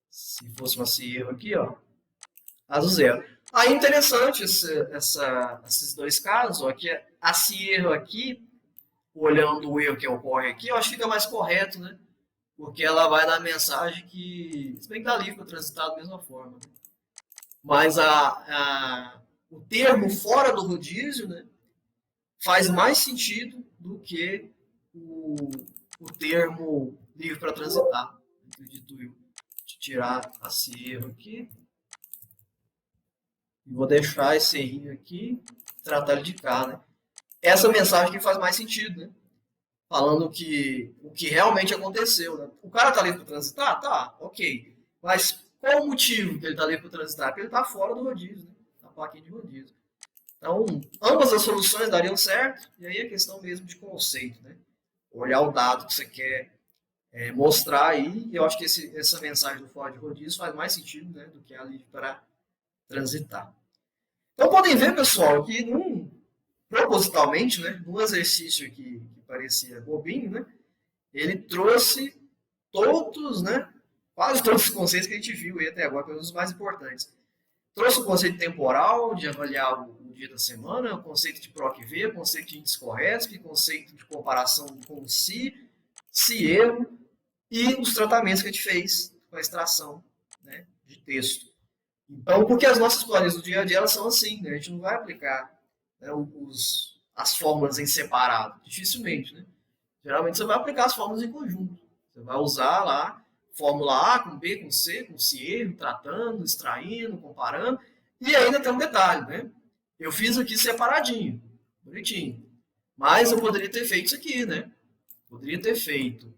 Se fosse esse erro aqui, ó, caso 0. Aí interessante esses dois casos, ó, que esse erro aqui, olhando o erro que ocorre aqui, eu acho que fica mais correto, né? Porque ela vai dar a mensagem que, se bem que dá livre para transitar da mesma forma, né? Mas o termo fora do rodízio, né, faz mais sentido do que o termo livre para transitar. Acredito eu. Deixa eu tirar esse erro aqui. E vou deixar esse errinho aqui, tratar ele de cá, né? Essa mensagem que faz mais sentido, né? Falando que o que realmente aconteceu, né? O cara tá livre para transitar? Tá, ok. Mas qual o motivo que ele tá livre para transitar? Porque ele tá fora do rodízio, né? Na plaquinha de rodízio. Então, ambas as soluções dariam certo, e aí é questão mesmo de conceito, né? Olhar o dado que você quer mostrar aí, e eu acho que essa mensagem do fora de rodízio faz mais sentido, né, do que a livre para transitar. Então, podem ver, pessoal, que propositalmente, né, num exercício que parecia bobinho, né, ele trouxe todos, né, quase todos os conceitos que a gente viu aí até agora, pelo menos os mais importantes. Trouxe o conceito temporal, de avaliar o dia da semana, o conceito de PROC-V, o conceito de índice Corresp, o conceito de comparação com se erro, e os tratamentos que a gente fez com a extração, né, de texto. Então, porque as nossas planilhas do dia a dia elas são assim, né? A gente não vai aplicar, né, as fórmulas em separado, dificilmente, né? Geralmente você vai aplicar as fórmulas em conjunto. Você vai usar lá fórmula A com B, com C erro, tratando, extraindo, comparando, e ainda tem um detalhe, né? Eu fiz aqui separadinho, bonitinho. Mas eu poderia ter feito isso aqui, né? Poderia ter feito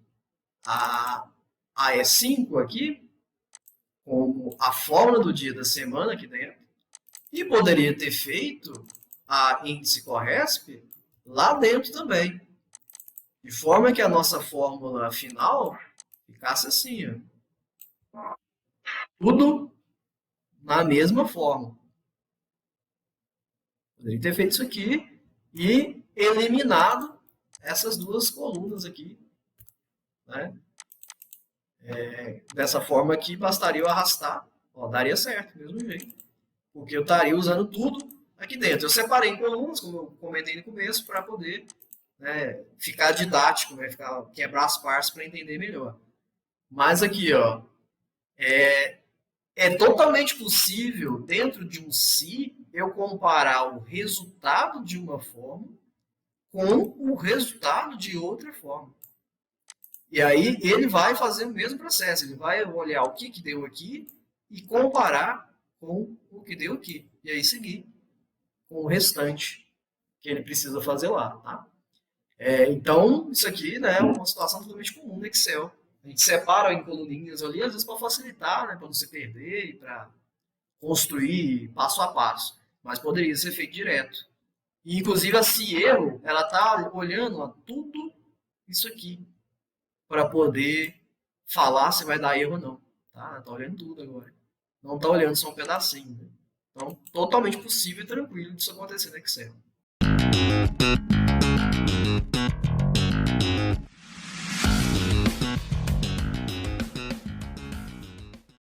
a E5 aqui, como a fórmula do dia da semana aqui dentro, e poderia ter feito a índice Corresp lá dentro também. De forma que a nossa fórmula final ficasse assim, ó. Tudo na mesma forma. Poderia ter feito isso aqui e eliminado essas duas colunas aqui, né? Dessa forma aqui, bastaria eu arrastar, ó, daria certo, do mesmo jeito. Porque eu estaria usando tudo aqui dentro. Eu separei em colunas, como eu comentei no começo, para poder, né, ficar didático, né, quebrar as partes para entender melhor. Mas aqui, ó, é totalmente possível, dentro de um se, eu comparar o resultado de uma forma com o resultado de outra forma. E aí ele vai fazer o mesmo processo, ele vai olhar o que deu aqui e comparar com o que deu aqui. E aí seguir com o restante que ele precisa fazer lá, tá? Então, isso aqui, né, é uma situação totalmente comum no Excel. A gente separa em coluninhas ali, às vezes para facilitar, né, para não se perder e para construir passo a passo. Mas poderia ser feito direto. E, inclusive, a Cielo, ela está olhando a tudo isso aqui para poder falar se vai dar erro ou não. Tá? Está olhando tudo agora. Não está olhando só um pedacinho. Né? Então, totalmente possível e tranquilo disso acontecer no Excel.